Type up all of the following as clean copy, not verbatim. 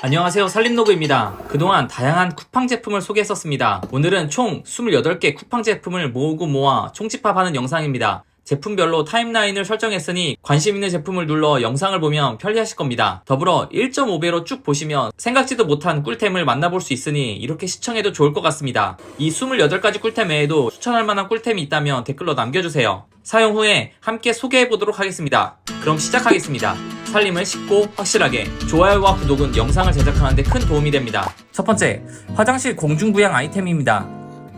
안녕하세요, 살림노그입니다. 그동안 다양한 쿠팡 제품을 소개했었습니다. 오늘은 총 28개 쿠팡 제품을 모으고 모아 총집합하는 영상입니다. 제품별로 타임라인을 설정했으니 관심 있는 제품을 눌러 영상을 보면 편리하실 겁니다. 더불어 1.5배로 쭉 보시면 생각지도 못한 꿀템을 만나볼 수 있으니 이렇게 시청해도 좋을 것 같습니다. 이 28가지 꿀템 외에도 추천할 만한 꿀템이 있다면 댓글로 남겨주세요. 사용 후에 함께 소개해보도록 하겠습니다. 그럼 시작하겠습니다. 살림을 쉽고 확실하게. 좋아요와 구독은 영상을 제작하는데 큰 도움이 됩니다. 첫 번째, 화장실 공중부양 아이템입니다.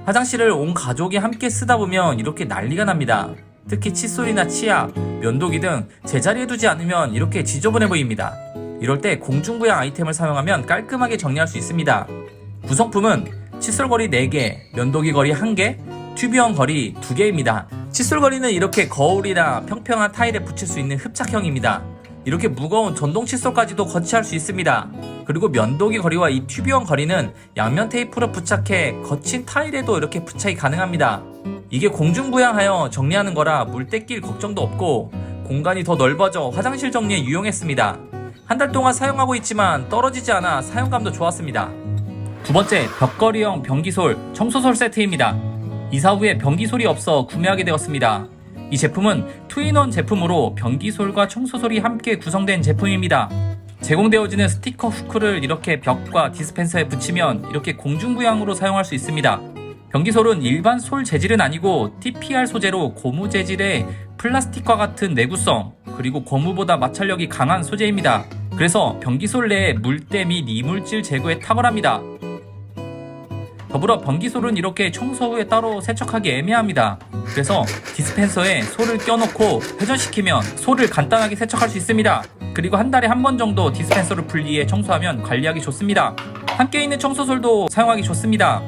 화장실을 온 가족이 함께 쓰다 보면 이렇게 난리가 납니다. 특히 칫솔이나 치약, 면도기 등 제자리에 두지 않으면 이렇게 지저분해 보입니다. 이럴 때 공중부양 아이템을 사용하면 깔끔하게 정리할 수 있습니다. 구성품은 칫솔 거리 4개, 면도기 거리 1개, 튜브형 거리 2개입니다. 칫솔 거리는 이렇게 거울이나 평평한 타일에 붙일 수 있는 흡착형입니다. 이렇게 무거운 전동 칫솔까지도 거치할 수 있습니다. 그리고 면도기 거리와 이 튜브형 거리는 양면 테이프로 부착해 거친 타일에도 이렇게 부착이 가능합니다. 이게 공중부양하여 정리하는 거라 물때 낄 걱정도 없고 공간이 더 넓어져 화장실 정리에 유용했습니다. 한 달 동안 사용하고 있지만 떨어지지 않아 사용감도 좋았습니다. 두 번째, 벽걸이형 변기솔, 청소솔 세트입니다. 이사 후에 변기솔이 없어 구매하게 되었습니다. 이 제품은 투인원 제품으로 변기솔과 청소솔이 함께 구성된 제품입니다. 제공되어지는 스티커 후크를 이렇게 벽과 디스펜서에 붙이면 이렇게 공중부양으로 사용할 수 있습니다. 변기솔은 일반 솔 재질은 아니고 TPR 소재로 고무 재질의 플라스틱과 같은 내구성, 그리고 고무보다 마찰력이 강한 소재입니다. 그래서 변기솔 내에 물때 및 이물질 제거에 탁월합니다. 더불어 변기솔은 이렇게 청소 후에 따로 세척하기 애매합니다. 그래서 디스펜서에 솔을 껴놓고 회전시키면 솔을 간단하게 세척할 수 있습니다. 그리고 한 달에 한 번 정도 디스펜서를 분리해 청소하면 관리하기 좋습니다. 함께 있는 청소솔도 사용하기 좋습니다.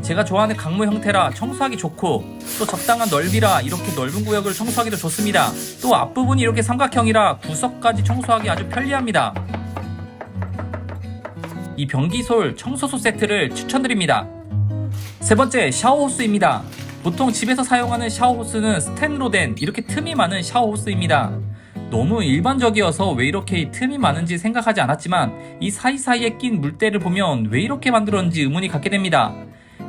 제가 좋아하는 강물 형태라 청소하기 좋고 또 적당한 넓이라 이렇게 넓은 구역을 청소하기도 좋습니다. 또 앞부분이 이렇게 삼각형이라 구석까지 청소하기 아주 편리합니다. 이 변기솔 청소소 세트를 추천드립니다. 세 번째, 샤워호스입니다. 보통 집에서 사용하는 샤워호스는 스텐으로 된 이렇게 틈이 많은 샤워호스입니다. 너무 일반적이어서 왜 이렇게 틈이 많은지 생각하지 않았지만 이 사이사이에 낀 물때를 보면 왜 이렇게 만들었는지 의문이 갖게 됩니다.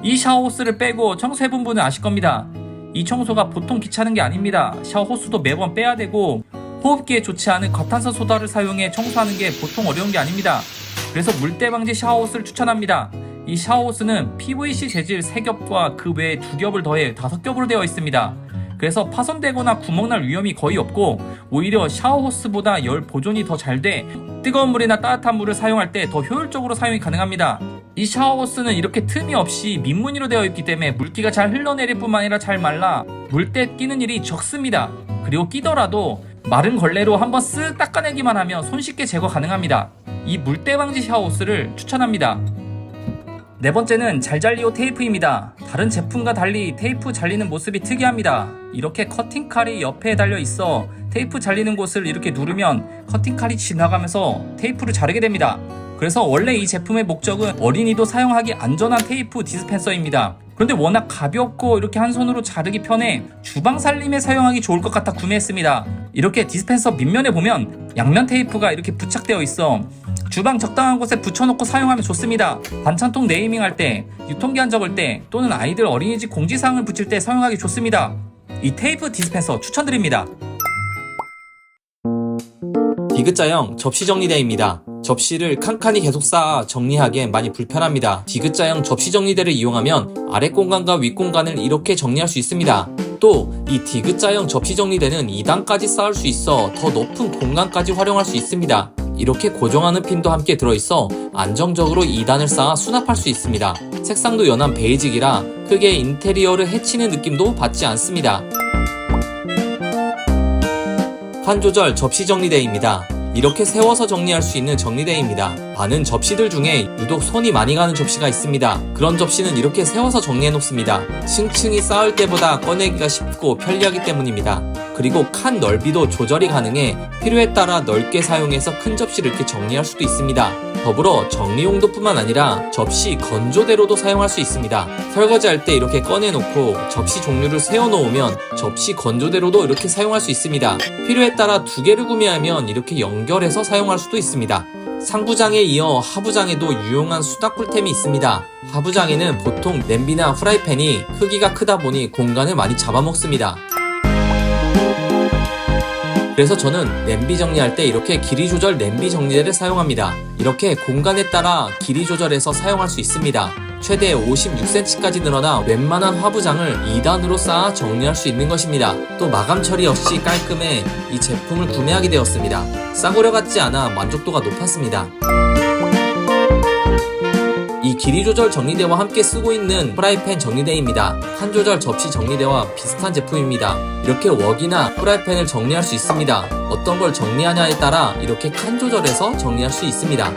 이 샤워호스를 빼고 청소해본 분은 아실 겁니다. 이 청소가 보통 귀찮은 게 아닙니다. 샤워호스도 매번 빼야 되고 호흡기에 좋지 않은 과탄산 소다를 사용해 청소하는 게 보통 어려운 게 아닙니다. 그래서 물때 방지 샤워호스를 추천합니다. 이 샤워호스는 PVC 재질 3겹과 그 외에 2겹을 더해 5겹으로 되어 있습니다. 그래서 파손되거나 구멍날 위험이 거의 없고 오히려 샤워호스보다 열 보존이 더 잘 돼 뜨거운 물이나 따뜻한 물을 사용할 때 더 효율적으로 사용이 가능합니다. 이 샤워호스는 이렇게 틈이 없이 민무늬로 되어 있기 때문에 물기가 잘 흘러내릴 뿐만 아니라 잘 말라 물때 끼는 일이 적습니다. 그리고 끼더라도 마른 걸레로 한번 쓱 닦아내기만 하면 손쉽게 제거 가능합니다. 이 물때 방지 샤워호스를 추천합니다. 네 번째는 잘잘리오 테이프입니다. 다른 제품과 달리 테이프 잘리는 모습이 특이합니다. 이렇게 커팅칼이 옆에 달려 있어 테이프 잘리는 곳을 이렇게 누르면 커팅칼이 지나가면서 테이프를 자르게 됩니다. 그래서 원래 이 제품의 목적은 어린이도 사용하기 안전한 테이프 디스펜서입니다. 그런데 워낙 가볍고 이렇게 한 손으로 자르기 편해 주방 살림에 사용하기 좋을 것 같아 구매했습니다. 이렇게 디스펜서 밑면에 보면 양면 테이프가 이렇게 부착되어 있어 주방 적당한 곳에 붙여놓고 사용하면 좋습니다. 반찬통 네이밍할 때, 유통기한 적을 때, 또는 아이들 어린이집 공지사항을 붙일 때 사용하기 좋습니다. 이 테이프 디스펜서 추천드립니다. 디귿자형 접시 정리대입니다. 접시를 칸칸이 계속 쌓아 정리하기엔 많이 불편합니다. 디귿자형 접시 정리대를 이용하면 아래 공간과 윗 공간을 이렇게 정리할 수 있습니다. 또 이 디귿자형 접시 정리대는 2단까지 쌓을 수 있어 더 높은 공간까지 활용할 수 있습니다. 이렇게 고정하는 핀도 함께 들어있어 안정적으로 2단을 쌓아 수납할 수 있습니다. 색상도 연한 베이직이라 크게 인테리어를 해치는 느낌도 받지 않습니다. 판 조절 접시 정리대입니다. 이렇게 세워서 정리할 수 있는 정리대입니다. 많은 접시들 중에 유독 손이 많이 가는 접시가 있습니다. 그런 접시는 이렇게 세워서 정리해 놓습니다. 층층이 쌓을 때보다 꺼내기가 쉽고 편리하기 때문입니다. 그리고 칸 넓이도 조절이 가능해 필요에 따라 넓게 사용해서 큰 접시를 이렇게 정리할 수도 있습니다. 더불어 정리 용도뿐만 아니라 접시 건조대로도 사용할 수 있습니다. 설거지할 때 이렇게 꺼내놓고 접시 종류를 세워놓으면 접시 건조대로도 이렇게 사용할 수 있습니다. 필요에 따라 2개를 구매하면 이렇게 연결해서 사용할 수도 있습니다. 상부장에 이어 하부장에도 유용한 수납 꿀템이 있습니다. 하부장에는 보통 냄비나 후라이팬이 크기가 크다 보니 공간을 많이 잡아먹습니다. 그래서 저는 냄비 정리할 때 이렇게 길이 조절 냄비 정리대를 사용합니다. 이렇게 공간에 따라 길이 조절해서 사용할 수 있습니다. 최대 56cm까지 늘어나 웬만한 화부장을 2단으로 쌓아 정리할 수 있는 것입니다. 또 마감 처리 역시 깔끔해 이 제품을 구매하게 되었습니다. 싸구려 같지 않아 만족도가 높았습니다. 이 길이 조절 정리대와 함께 쓰고 있는 프라이팬 정리대입니다. 칸 조절 접시 정리대와 비슷한 제품입니다. 이렇게 웍이나 프라이팬을 정리할 수 있습니다. 어떤 걸 정리하냐에 따라 이렇게 칸 조절해서 정리할 수 있습니다.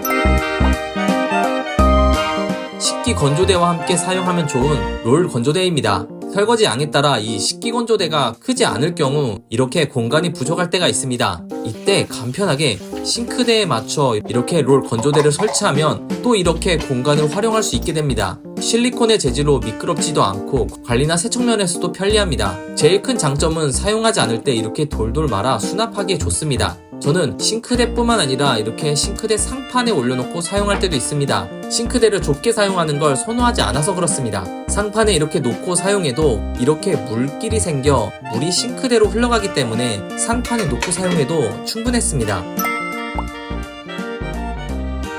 식기 건조대와 함께 사용하면 좋은 롤 건조대입니다. 설거지 양에 따라 이 식기 건조대가 크지 않을 경우 이렇게 공간이 부족할 때가 있습니다. 이때 간편하게 싱크대에 맞춰 이렇게 롤 건조대를 설치하면 또 이렇게 공간을 활용할 수 있게 됩니다. 실리콘의 재질로 미끄럽지도 않고 관리나 세척면에서도 편리합니다. 제일 큰 장점은 사용하지 않을 때 이렇게 돌돌 말아 수납하기에 좋습니다. 저는 싱크대뿐만 아니라 이렇게 싱크대 상판에 올려놓고 사용할 때도 있습니다. 싱크대를 좁게 사용하는 걸 선호하지 않아서 그렇습니다. 상판에 이렇게 놓고 사용해도 이렇게 물길이 생겨 물이 싱크대로 흘러가기 때문에 상판에 놓고 사용해도 충분했습니다.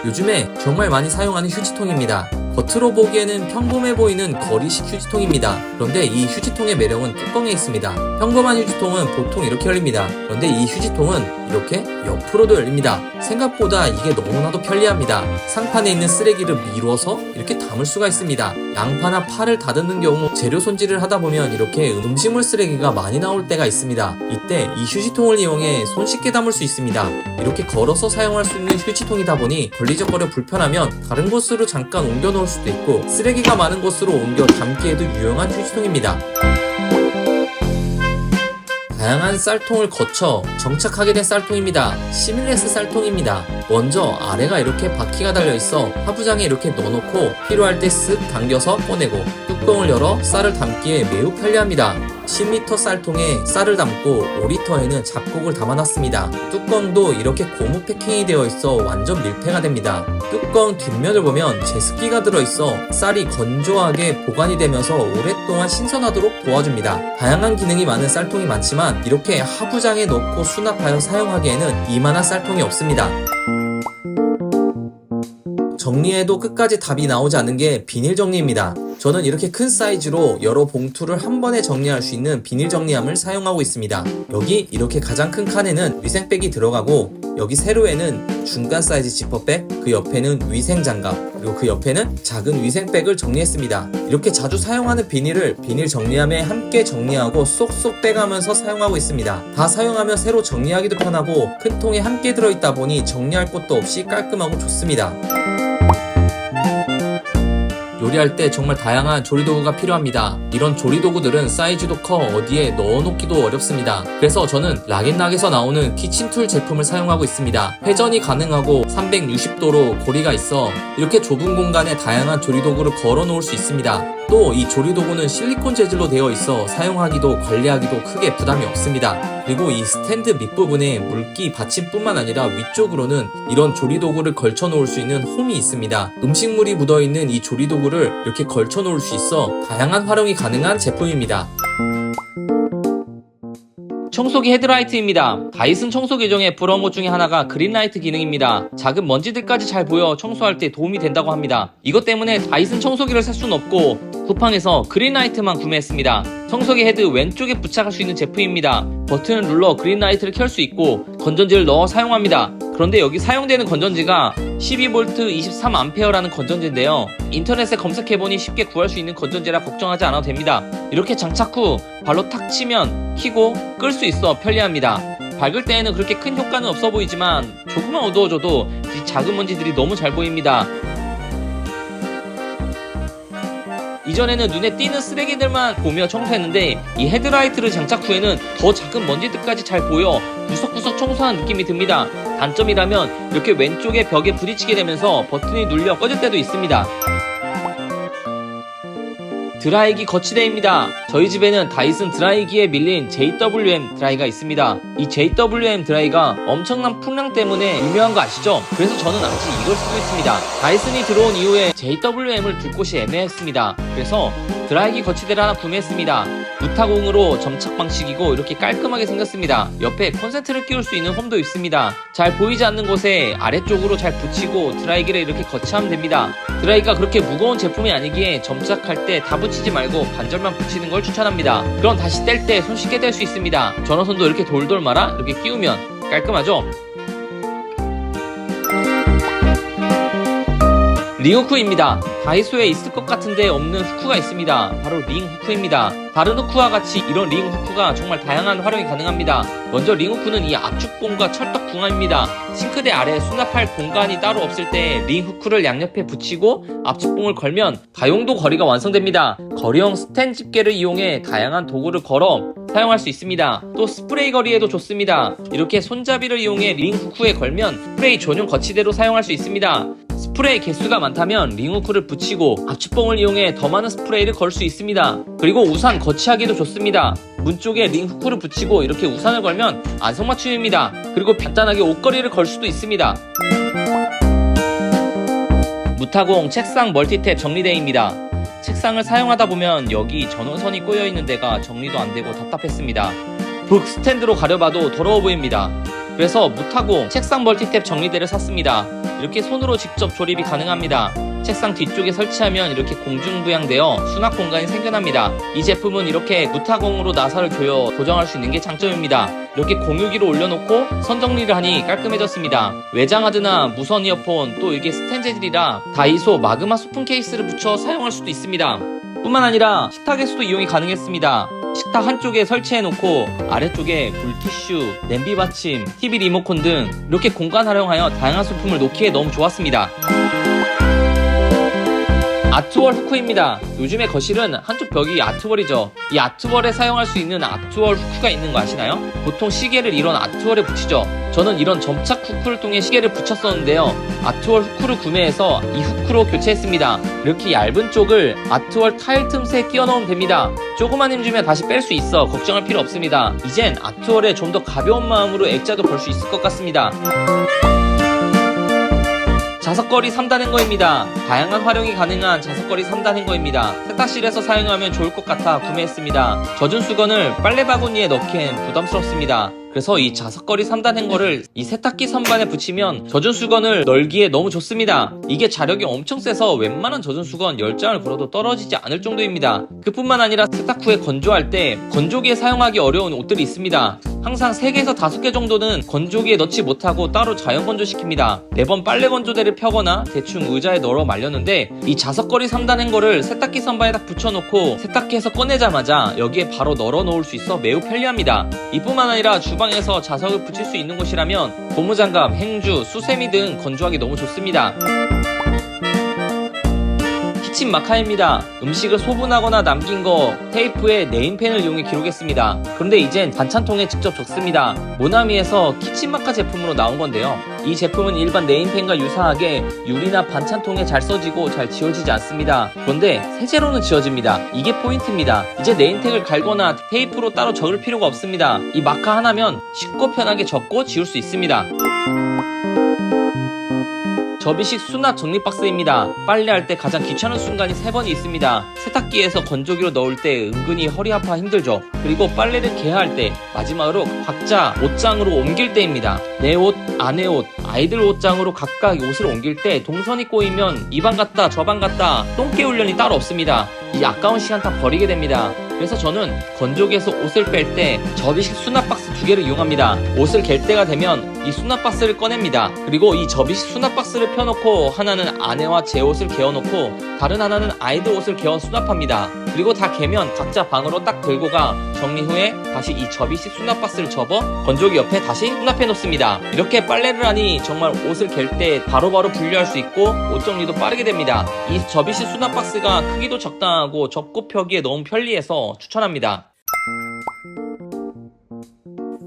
요즘에 정말 많이 사용하는 휴지통입니다. 겉으로 보기에는 평범해 보이는 거리식 휴지통입니다. 그런데 이 휴지통의 매력은 뚜껑에 있습니다. 평범한 휴지통은 보통 이렇게 열립니다. 그런데 이 휴지통은 이렇게 옆으로도 열립니다. 생각보다 이게 너무나도 편리합니다. 상판에 있는 쓰레기를 미뤄서 이렇게 담을 수가 있습니다. 양파나 파를 다듬는 경우 재료 손질을 하다 보면 이렇게 음식물 쓰레기가 많이 나올 때가 있습니다. 이때 이 휴지통을 이용해 손쉽게 담을 수 있습니다. 이렇게 걸어서 사용할 수 있는 휴지통이다 보니 걸리적거려 불편하면 다른 곳으로 잠깐 옮겨 놓을 수도 있고 쓰레기가 많은 곳으로 옮겨 담기에도 유용한 휴지통입니다. 다양한 쌀통을 거쳐 정착하게 된 쌀통입니다. 시밀레스 쌀통입니다. 먼저 아래가 이렇게 바퀴가 달려있어 하부장에 이렇게 넣어놓고 필요할 때 쓱 당겨서 꺼내고 뚜껑을 열어 쌀을 담기에 매우 편리합니다. 10리터 쌀통에 쌀을 담고 5리터에는 잡곡을 담아놨습니다. 뚜껑도 이렇게 고무 패킹이 되어 있어 완전 밀폐가 됩니다. 뚜껑 뒷면을 보면 제습기가 들어있어 쌀이 건조하게 보관이 되면서 오랫동안 신선하도록 도와줍니다. 다양한 기능이 많은 쌀통이 많지만 이렇게 하부장에 넣고 수납하여 사용하기에는 이만한 쌀통이 없습니다. 정리해도 끝까지 답이 나오지 않는 게 비닐 정리입니다. 저는 이렇게 큰 사이즈로 여러 봉투를 한 번에 정리할 수 있는 비닐 정리함을 사용하고 있습니다. 여기 이렇게 가장 큰 칸에는 위생백이 들어가고 여기 세로에는 중간 사이즈 지퍼백, 그 옆에는 위생장갑, 그리고 그 옆에는 작은 위생백을 정리했습니다. 이렇게 자주 사용하는 비닐을 비닐 정리함에 함께 정리하고 쏙쏙 빼가면서 사용하고 있습니다. 다 사용하면 새로 정리하기도 편하고 큰 통에 함께 들어있다 보니 정리할 곳도 없이 깔끔하고 좋습니다. 요리할 때 정말 다양한 조리도구가 필요합니다. 이런 조리도구들은 사이즈도 커 어디에 넣어놓기도 어렵습니다. 그래서 저는 락앤락에서 나오는 키친툴 제품을 사용하고 있습니다. 회전이 가능하고 360도로 고리가 있어 이렇게 좁은 공간에 다양한 조리도구를 걸어 놓을 수 있습니다. 또 이 조리도구는 실리콘 재질로 되어 있어 사용하기도 관리하기도 크게 부담이 없습니다. 그리고 이 스탠드 밑부분에 물기 받침뿐만 아니라 위쪽으로는 이런 조리도구를 걸쳐 놓을 수 있는 홈이 있습니다. 음식물이 묻어있는 이 조리도구를 이렇게 걸쳐 놓을 수 있어 다양한 활용이 가능한 제품입니다. 청소기 헤드라이트입니다. 다이슨 청소기 중에 부러운 것 중에 하나가 그린라이트 기능입니다. 작은 먼지들까지 잘 보여 청소할 때 도움이 된다고 합니다. 이것 때문에 다이슨 청소기를 살 수는 없고 쿠팡에서 그린라이트만 구매했습니다. 청소기 헤드 왼쪽에 부착할 수 있는 제품입니다. 버튼을 눌러 그린라이트를 켤 수 있고 건전지를 넣어 사용합니다. 그런데 여기 사용되는 건전지가 12V 23A라는 건전지인데요. 인터넷에 검색해보니 쉽게 구할 수 있는 건전지라 걱정하지 않아도 됩니다. 이렇게 장착 후 발로 탁 치면 켜고 끌 수 있어 편리합니다. 밝을 때에는 그렇게 큰 효과는 없어 보이지만 조금만 어두워져도 이 작은 먼지들이 너무 잘 보입니다. 이전에는 눈에 띄는 쓰레기들만 보며 청소했는데 이 헤드라이트를 장착 후에는 더 작은 먼지들까지 잘 보여 구석구석 청소한 느낌이 듭니다. 단점이라면 이렇게 왼쪽에 벽에 부딪히게 되면서 버튼이 눌려 꺼질 때도 있습니다. 드라이기 거치대입니다. 저희 집에는 다이슨 드라이기에 밀린 JWM 드라이가 있습니다. 이 JWM 드라이가 엄청난 풍량 때문에 유명한 거 아시죠? 그래서 저는 아직 이걸 쓰고 있습니다. 다이슨이 들어온 이후에 JWM을 둘 곳이 애매했습니다. 그래서 드라이기 거치대를 하나 구매했습니다. 무타공으로 점착 방식이고 이렇게 깔끔하게 생겼습니다. 옆에 콘센트를 끼울 수 있는 홈도 있습니다. 잘 보이지 않는 곳에 아래쪽으로 잘 붙이고 드라이기를 이렇게 거치하면 됩니다. 드라이기가 그렇게 무거운 제품이 아니기에 점착할 때 다 붙이지 말고 반절만 붙이는 걸 추천합니다. 그럼 다시 뗄 때 손쉽게 뗄 수 있습니다. 전원선도 이렇게 돌돌 말아 이렇게 끼우면 깔끔하죠? 링 후크입니다. 다이소에 있을 것 같은데 없는 후크가 있습니다. 바로 링 후크입니다. 다른 후크와 같이 이런 링 후크가 정말 다양한 활용이 가능합니다. 먼저 링 후크는 이 압축봉과 철떡 궁합입니다. 싱크대 아래 수납할 공간이 따로 없을 때 링 후크를 양옆에 붙이고 압축봉을 걸면 다용도 거리가 완성됩니다. 거리형 스텐 집게를 이용해 다양한 도구를 걸어 사용할 수 있습니다. 또 스프레이 거리에도 좋습니다. 이렇게 손잡이를 이용해 링 후크에 걸면 스프레이 전용 거치대로 사용할 수 있습니다. 스프레이 개수가 많다면 링 후크를 붙이고 압축봉을 이용해 더 많은 스프레이를 걸 수 있습니다. 그리고 우산 거치하기도 좋습니다. 문 쪽에 링 후크를 붙이고 이렇게 우산을 걸면 안성맞춤입니다. 그리고 간단하게 옷걸이를 걸 수도 있습니다. 무타공 책상 멀티탭 정리대입니다. 책상을 사용하다 보면 여기 전원선이 꼬여있는 데가 정리도 안되고 답답했습니다. 북 스탠드로 가려봐도 더러워 보입니다. 그래서 무타공 책상 멀티탭 정리대를 샀습니다. 이렇게 손으로 직접 조립이 가능합니다. 책상 뒤쪽에 설치하면 이렇게 공중부양되어 수납 공간이 생겨납니다. 이 제품은 이렇게 무타공으로 나사를 조여 고정할 수 있는 게 장점입니다. 이렇게 공유기로 올려놓고 선 정리를 하니 깔끔해졌습니다. 외장하드나 무선 이어폰, 또 이게 스텐 재질이라 다이소 마그마 소품 케이스를 붙여 사용할 수도 있습니다. 뿐만 아니라 식탁에서도 이용이 가능했습니다. 식탁 한쪽에 설치해놓고 아래쪽에 물티슈, 냄비 받침, TV 리모컨 등 이렇게 공간 활용하여 다양한 소품을 놓기에 너무 좋았습니다. 아트월 후크입니다. 요즘의 거실은 한쪽 벽이 아트월이죠. 이 아트월에 사용할 수 있는 아트월 후크가 있는 거 아시나요? 보통 시계를 이런 아트월에 붙이죠. 저는 이런 점착 후크를 통해 시계를 붙였었는데요. 아트월 후크를 구매해서 이 후크로 교체했습니다. 이렇게 얇은 쪽을 아트월 타일 틈새에 끼워 넣으면 됩니다. 조금만 힘주면 다시 뺄 수 있어 걱정할 필요 없습니다. 이젠 아트월에 좀 더 가벼운 마음으로 액자도 걸 수 있을 것 같습니다. 자석거리 3단 행거입니다. 다양한 활용이 가능한 자석거리 3단 행거입니다. 세탁실에서 사용하면 좋을 것 같아 구매했습니다. 젖은 수건을 빨래 바구니에 넣기엔 부담스럽습니다. 그래서 이 자석거리 3단 행거를 이 세탁기 선반에 붙이면 젖은 수건을 널기에 너무 좋습니다. 이게 자력이 엄청 세서 웬만한 젖은 수건 10장을 걸어도 떨어지지 않을 정도입니다. 그뿐만 아니라 세탁 후에 건조할 때 건조기에 사용하기 어려운 옷들이 있습니다. 항상 3개에서 5개 정도는 건조기에 넣지 못하고 따로 자연 건조시킵니다. 매번 빨래 건조대를 펴거나 대충 의자에 널어 말렸는데 이 자석거리 3단 행거를 세탁기 선반에 딱 붙여놓고 세탁기에서 꺼내자마자 여기에 바로 널어 놓을 수 있어 매우 편리합니다. 이뿐만 아니라 주방에서 자석을 붙일 수 있는 곳이라면 고무장갑, 행주, 수세미 등 건조하기 너무 좋습니다. 키친 마카입니다. 음식을 소분하거나 남긴 거 테이프에 네임펜을 이용해 기록했습니다. 그런데 이젠 반찬통에 직접 적습니다. 모나미에서 키친 마카 제품으로 나온 건데요. 이 제품은 일반 네임펜과 유사하게 유리나 반찬통에 잘 써지고 잘 지워지지 않습니다. 그런데 세제로는 지워집니다. 이게 포인트입니다. 이제 네임택을 갈거나 테이프로 따로 적을 필요가 없습니다. 이 마카 하나면 쉽고 편하게 적고 지울 수 있습니다. 접이식 수납 정리 박스입니다. 빨래할 때 가장 귀찮은 순간이 3번이 있습니다. 세탁기에서 건조기로 넣을 때 은근히 허리 아파 힘들죠. 그리고 빨래를 개할 때, 마지막으로 각자 옷장으로 옮길 때입니다. 내 옷, 아내 옷, 아이들 옷장으로 각각 옷을 옮길 때 동선이 꼬이면 이 방 갔다 저 방 갔다 똥개 훈련이 따로 없습니다. 이 아까운 시간 다 버리게 됩니다. 그래서 저는 건조기에서 옷을 뺄 때 접이식 수납 박스 2개를 이용합니다. 옷을 갤 때가 되면 이 수납 박스를 꺼냅니다. 그리고 이 접이식 수납 박스를 펴놓고 하나는 아내와 제 옷을 개어놓고 다른 하나는 아이들 옷을 개어 수납합니다. 그리고 다 개면 각자 방으로 딱 들고 가 정리 후에 다시 이 접이식 수납 박스를 접어 건조기 옆에 다시 수납해 놓습니다. 이렇게 빨래를 하니 정말 옷을 갤 때 바로바로 분리할 수 있고 옷 정리도 빠르게 됩니다. 이 접이식 수납 박스가 크기도 적당하고 접고 펴기에 너무 편리해서 추천합니다.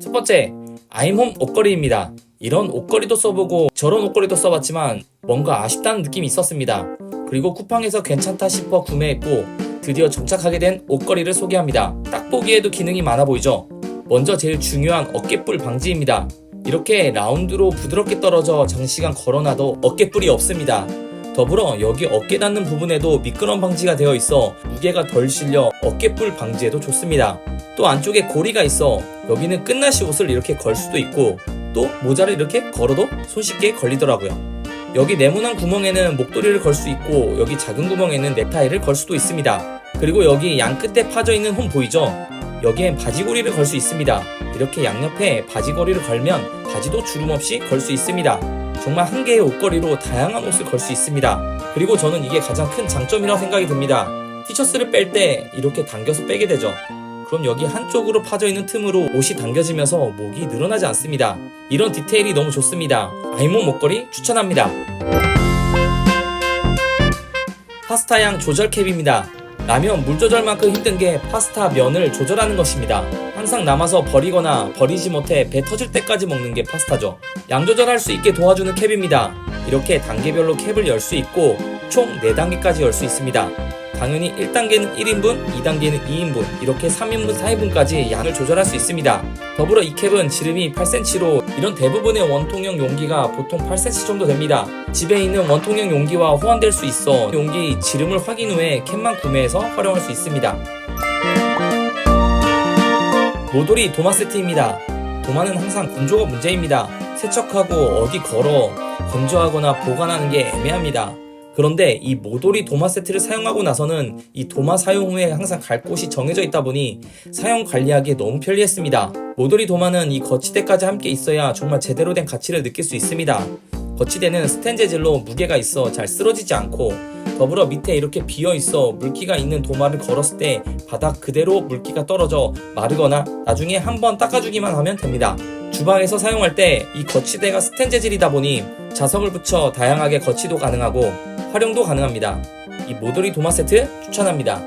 첫 번째, 아임홈 옷걸이입니다. 이런 옷걸이도 써보고 저런 옷걸이도 써봤지만 뭔가 아쉽다는 느낌이 있었습니다. 그리고 쿠팡에서 괜찮다 싶어 구매했고 드디어 정착하게 된 옷걸이를 소개합니다. 딱 보기에도 기능이 많아 보이죠? 먼저 제일 중요한 어깨뿔 방지입니다. 이렇게 라운드로 부드럽게 떨어져 장시간 걸어놔도 어깨뿔이 없습니다. 더불어 여기 어깨 닿는 부분에도 미끄럼 방지가 되어 있어 무게가 덜 실려 어깨뿔 방지에도 좋습니다. 또 안쪽에 고리가 있어 여기는 끝나시 옷을 이렇게 걸 수도 있고 또 모자를 이렇게 걸어도 손쉽게 걸리더라고요. 여기 네모난 구멍에는 목도리를 걸 수 있고 여기 작은 구멍에는 넥타이를 걸 수도 있습니다. 그리고 여기 양 끝에 파져 있는 홈 보이죠? 여기엔 바지고리를 걸 수 있습니다. 이렇게 양옆에 바지고리를 걸면 바지도 주름 없이 걸 수 있습니다. 정말 한 개의 옷걸이로 다양한 옷을 걸 수 있습니다. 그리고 저는 이게 가장 큰 장점이라고 생각이 듭니다. 티셔츠를 뺄 때 이렇게 당겨서 빼게 되죠. 그럼 여기 한쪽으로 파져 있는 틈으로 옷이 당겨지면서 목이 늘어나지 않습니다. 이런 디테일이 너무 좋습니다. 아이몬 목걸이 추천합니다. 파스타향 조절 캡입니다. 라면 물 조절만큼 힘든 게 파스타 면을 조절하는 것입니다. 항상 남아서 버리거나 버리지 못해 배 터질 때까지 먹는 게 파스타죠. 양 조절할 수 있게 도와주는 캡입니다. 이렇게 단계별로 캡을 열 수 있고 총 4단계까지 열 수 있습니다. 당연히 1단계는 1인분, 2단계는 2인분, 이렇게 3인분, 4인분까지 양을 조절할 수 있습니다. 더불어 이 캡은 지름이 8cm로 이런 대부분의 원통형 용기가 보통 8cm 정도 됩니다. 집에 있는 원통형 용기와 호환될 수 있어 용기 지름을 확인 후에 캡만 구매해서 활용할 수 있습니다. 모돌이 도마 세트입니다. 도마는 항상 건조가 문제입니다. 세척하고 어디 걸어 건조하거나 보관하는 게 애매합니다. 그런데 이 모돌이 도마 세트를 사용하고 나서는 이 도마 사용 후에 항상 갈 곳이 정해져 있다 보니 사용 관리하기에 너무 편리했습니다. 모돌이 도마는 이 거치대까지 함께 있어야 정말 제대로 된 가치를 느낄 수 있습니다. 거치대는 스텐 재질로 무게가 있어 잘 쓰러지지 않고 더불어 밑에 이렇게 비어 있어 물기가 있는 도마를 걸었을 때 바닥 그대로 물기가 떨어져 마르거나 나중에 한번 닦아주기만 하면 됩니다. 주방에서 사용할 때 이 거치대가 스텐 재질이다 보니 자석을 붙여 다양하게 거치도 가능하고 활용도 가능합니다. 이 모돌이 도마 세트 추천합니다.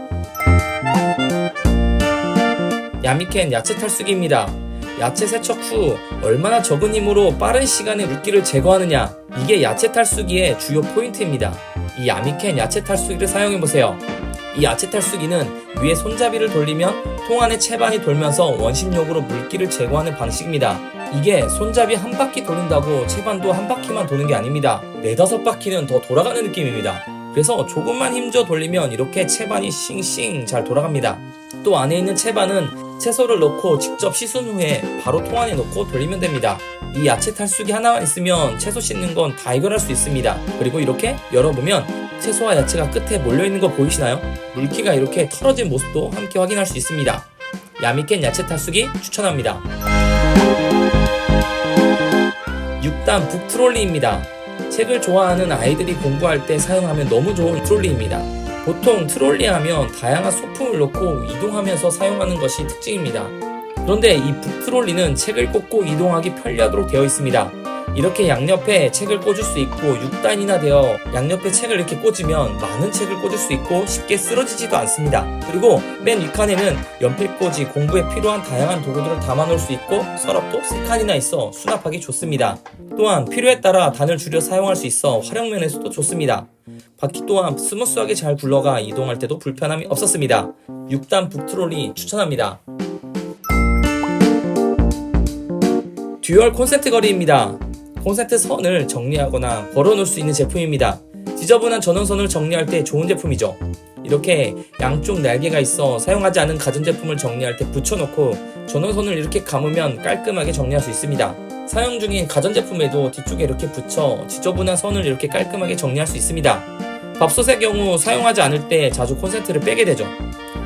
야미캔 야채 탈수기입니다. 야채 세척 후 얼마나 적은 힘으로 빠른 시간에 물기를 제거하느냐, 이게 야채 탈수기의 주요 포인트입니다. 이 야미캔 야채 탈수기를 사용해보세요. 이 야채 탈수기는 위에 손잡이를 돌리면 통 안에 채반이 돌면서 원심력으로 물기를 제거하는 방식입니다. 이게 손잡이 한 바퀴 돌린다고 채반도 한 바퀴만 도는 게 아닙니다. 4-5바퀴는 더 돌아가는 느낌입니다. 그래서 조금만 힘줘 돌리면 이렇게 채반이 싱싱 잘 돌아갑니다. 또 안에 있는 채반은 채소를 넣고 직접 씻은 후에 바로 통 안에 넣고 돌리면 됩니다. 이 야채 탈수기 하나만 있으면 채소 씻는 건 다 해결할 수 있습니다. 그리고 이렇게 열어보면 채소와 야채가 끝에 몰려있는 거 보이시나요? 물기가 이렇게 털어진 모습도 함께 확인할 수 있습니다. 야미캔 야채 탈수기 추천합니다. 6단 북 트롤리입니다. 책을 좋아하는 아이들이 공부할 때 사용하면 너무 좋은 트롤리입니다. 보통 트롤리 하면 다양한 소품을 넣고 이동하면서 사용하는 것이 특징입니다. 그런데 이 북 트롤리는 책을 꽂고 이동하기 편리하도록 되어 있습니다. 이렇게 양옆에 책을 꽂을 수 있고 6단이나 되어 양옆에 책을 이렇게 꽂으면 많은 책을 꽂을 수 있고 쉽게 쓰러지지도 않습니다. 그리고 맨 윗칸에는 연필꽂이, 공부에 필요한 다양한 도구들을 담아놓을 수 있고 서랍도 3칸이나 있어 수납하기 좋습니다. 또한 필요에 따라 단을 줄여 사용할 수 있어 활용면에서도 좋습니다. 바퀴 또한 스무스하게 잘 굴러가 이동할 때도 불편함이 없었습니다. 6단 북 트롤리 추천합니다. 듀얼 콘센트 거리입니다. 콘센트 선을 정리하거나 걸어놓을 수 있는 제품입니다. 지저분한 전원선을 정리할 때 좋은 제품이죠. 이렇게 양쪽 날개가 있어 사용하지 않은 가전제품을 정리할 때 붙여놓고 전원선을 이렇게 감으면 깔끔하게 정리할 수 있습니다. 사용 중인 가전제품에도 뒤쪽에 이렇게 붙여 지저분한 선을 이렇게 깔끔하게 정리할 수 있습니다. 밥솥의 경우 사용하지 않을 때 자주 콘센트를 빼게 되죠.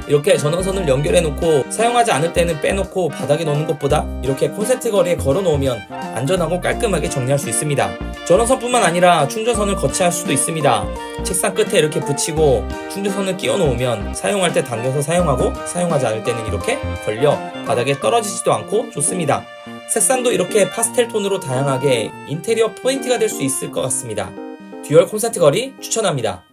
이렇게 전원선을 연결해 놓고 사용하지 않을 때는 빼놓고 바닥에 놓는 것보다 이렇게 콘센트 거리에 걸어 놓으면 안전하고 깔끔하게 정리할 수 있습니다. 전원선뿐만 아니라 충전선을 거치할 수도 있습니다. 책상 끝에 이렇게 붙이고 충전선을 끼워 놓으면 사용할 때 당겨서 사용하고 사용하지 않을 때는 이렇게 걸려 바닥에 떨어지지도 않고 좋습니다. 색상도 이렇게 파스텔 톤으로 다양하게 인테리어 포인트가 될 수 있을 것 같습니다. 듀얼 콘센트 거리 추천합니다.